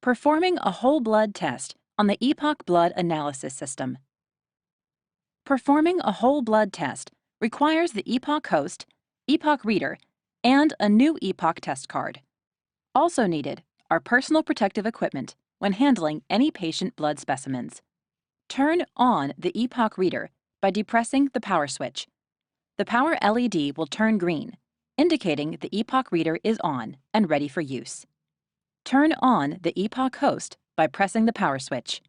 Performing a whole blood test on the EPOC blood analysis system. Performing a whole blood test requires the EPOC host, EPOC reader, and a new EPOC test card. Also needed are personal protective equipment when handling any patient blood specimens. Turn on the EPOC reader by depressing the power switch. The power LED will turn green, indicating the EPOC reader is on and ready for use. Turn on the EPOC host by pressing the power switch.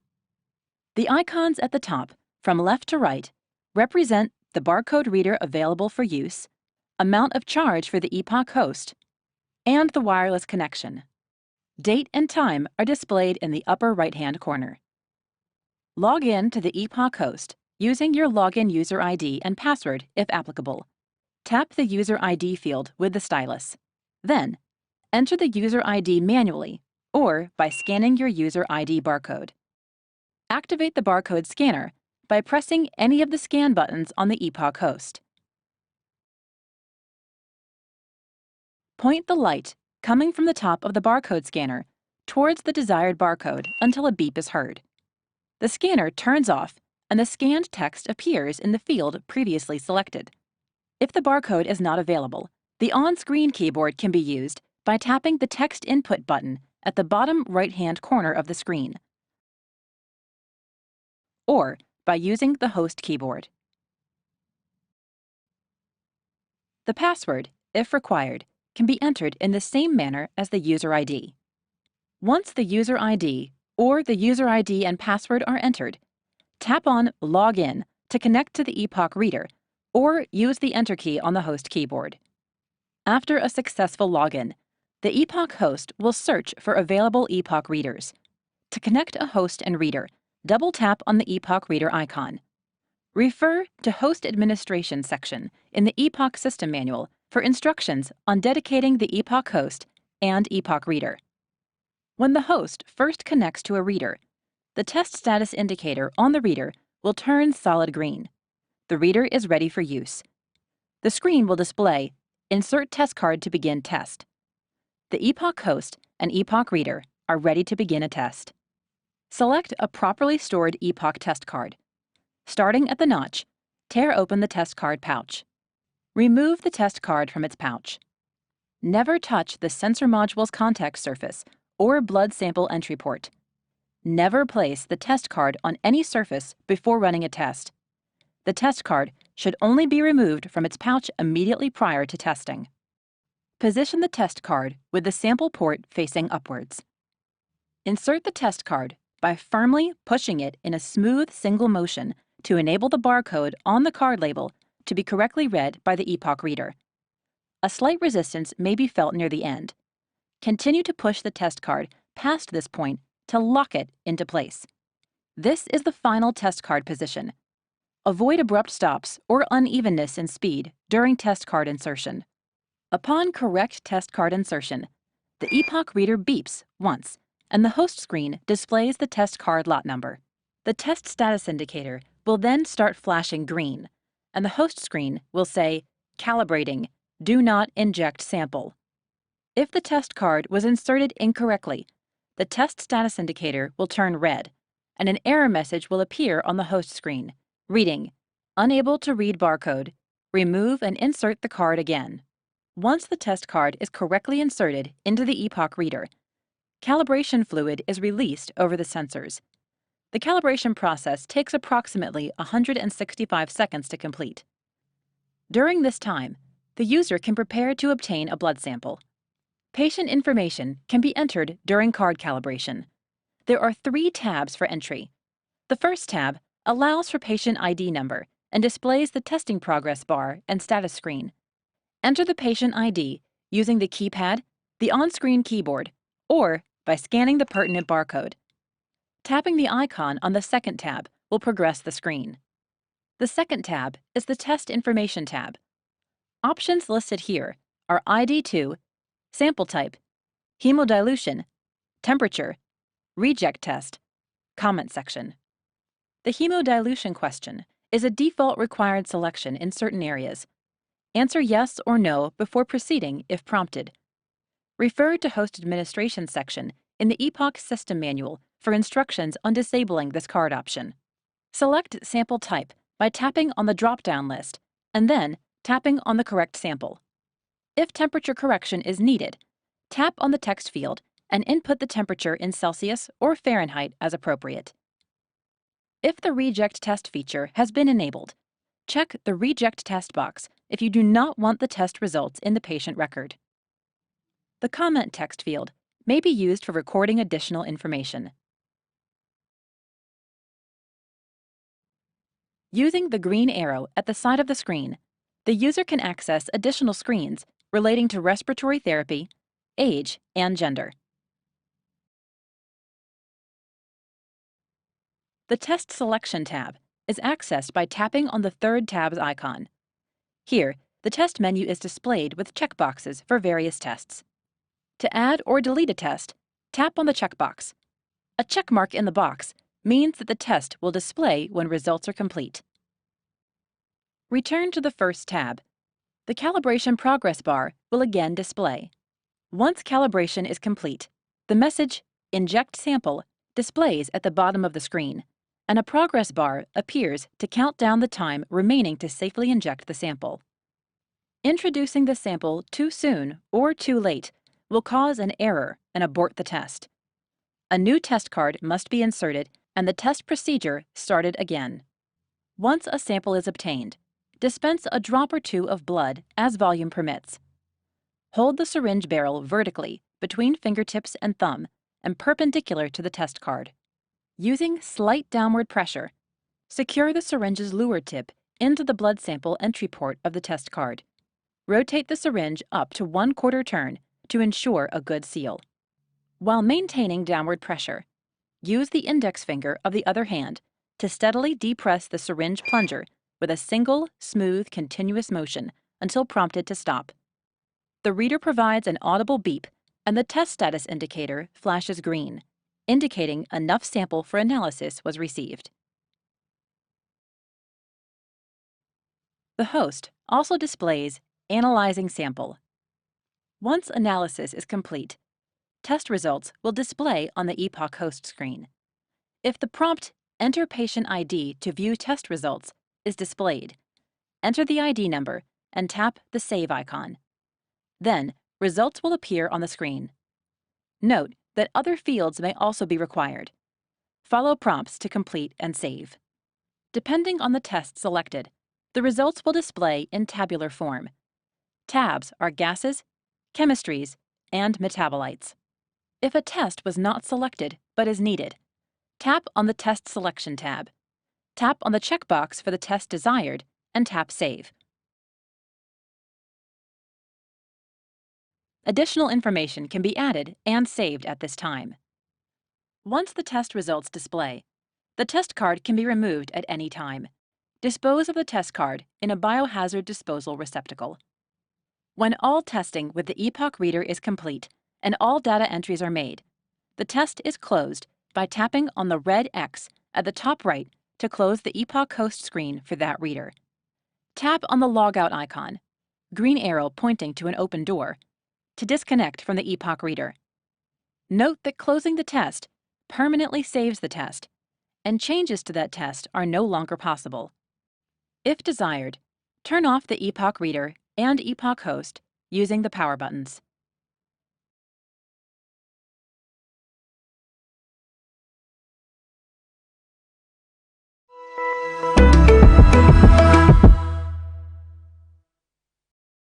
The icons at the top, from left to right, represent the barcode reader available for use, amount of charge for the EPOC host, and the wireless connection. Date and time are displayed in the upper right-hand corner. Log in to the EPOC host using your login user ID and password if applicable. Tap the user ID field with the stylus. Then, enter the user ID manually or by scanning your user ID barcode. Activate the barcode scanner by pressing any of the scan buttons on the EPOC host. Point the light coming from the top of the barcode scanner towards the desired barcode until a beep is heard. The scanner turns off and the scanned text appears in the field previously selected. If the barcode is not available, the on-screen keyboard can be used by tapping the Text Input button at the bottom right-hand corner of the screen, or by using the host keyboard. The password, if required, can be entered in the same manner as the user ID. Once the user ID or the user ID and password are entered, tap on Login to connect to the EPOC reader or use the Enter key on the host keyboard. After a successful login, the EPOC host will search for available EPOC readers. To connect a host and reader, double-tap on the EPOC reader icon. Refer to Host Administration section in the EPOC System Manual for instructions on dedicating the EPOC host and EPOC reader. When the host first connects to a reader, the test status indicator on the reader will turn solid green. The reader is ready for use. The screen will display Insert Test Card to begin test. The EPOC host and EPOC reader are ready to begin a test. Select a properly stored EPOC test card. Starting at the notch, tear open the test card pouch. Remove the test card from its pouch. Never touch the sensor module's contact surface or blood sample entry port. Never place the test card on any surface before running a test. The test card should only be removed from its pouch immediately prior to testing. Position the test card with the sample port facing upwards. Insert the test card by firmly pushing it in a smooth single motion to enable the barcode on the card label to be correctly read by the EPOC reader. A slight resistance may be felt near the end. Continue to push the test card past this point to lock it into place. This is the final test card position. Avoid abrupt stops or unevenness in speed during test card insertion. Upon correct test card insertion, the EPOC reader beeps once, and the host screen displays the test card lot number. The test status indicator will then start flashing green, and the host screen will say, Calibrating, do not inject sample. If the test card was inserted incorrectly, the test status indicator will turn red, and an error message will appear on the host screen, reading, Unable to read barcode, remove and insert the card again. Once the test card is correctly inserted into the EPOC reader, calibration fluid is released over the sensors. The calibration process takes approximately 165 seconds to complete. During this time, the user can prepare to obtain a blood sample. Patient information can be entered during card calibration. There are 3 tabs for entry. The first tab allows for patient ID number and displays the testing progress bar and status screen. Enter the patient ID using the keypad, the on-screen keyboard, or by scanning the pertinent barcode. Tapping the icon on the second tab will progress the screen. The second tab is the Test Information tab. Options listed here are ID2, sample type, hemodilution, temperature, reject test, comment section. The hemodilution question is a default required selection in certain areas. Answer yes or no before proceeding if prompted. Refer to Host Administration section in the EPOC System Manual for instructions on disabling this card option. Select Sample Type by tapping on the drop-down list and then tapping on the correct sample. If temperature correction is needed, tap on the text field and input the temperature in Celsius or Fahrenheit as appropriate. If the Reject Test feature has been enabled, check the Reject Test box if you do not want the test results in the patient record. The Comment text field may be used for recording additional information. Using the green arrow at the side of the screen, the user can access additional screens relating to respiratory therapy, age, and gender. The Test Selection tab is accessed by tapping on the third tab's icon. Here, the test menu is displayed with checkboxes for various tests. To add or delete a test, tap on the checkbox. A checkmark in the box means that the test will display when results are complete. Return to the first tab. The calibration progress bar will again display. Once calibration is complete, the message Inject Sample displays at the bottom of the screen, and a progress bar appears to count down the time remaining to safely inject the sample. Introducing the sample too soon or too late will cause an error and abort the test. A new test card must be inserted and the test procedure started again. Once a sample is obtained, dispense a drop or two of blood as volume permits. Hold the syringe barrel vertically between fingertips and thumb and perpendicular to the test card. Using slight downward pressure, secure the syringe's luer tip into the blood sample entry port of the test card. Rotate the syringe up to 1/4 turn to ensure a good seal. While maintaining downward pressure, use the index finger of the other hand to steadily depress the syringe plunger with a single, smooth, continuous motion until prompted to stop. The reader provides an audible beep, and the test status indicator flashes green, indicating enough sample for analysis was received. The host also displays Analyzing Sample. Once analysis is complete, test results will display on the EPOC host screen. If the prompt Enter Patient ID to view test results is displayed, enter the ID number and tap the Save icon. Then, results will appear on the screen. Note that other fields may also be required. Follow prompts to complete and save. Depending on the test selected, the results will display in tabular form. Tabs are gases, chemistries, and metabolites. If a test was not selected but is needed, tap on the Test Selection tab. Tap on the checkbox for the test desired and tap Save. Additional information can be added and saved at this time. Once the test results display, the test card can be removed at any time. Dispose of the test card in a biohazard disposal receptacle. When all testing with the EPOC reader is complete and all data entries are made, the test is closed by tapping on the red X at the top right to close the EPOC host screen for that reader. Tap on the logout icon, green arrow pointing to an open door, to disconnect from the EPOC reader. Note that closing the test permanently saves the test, and changes to that test are no longer possible. If desired, turn off the EPOC reader and EPOC host using the power buttons.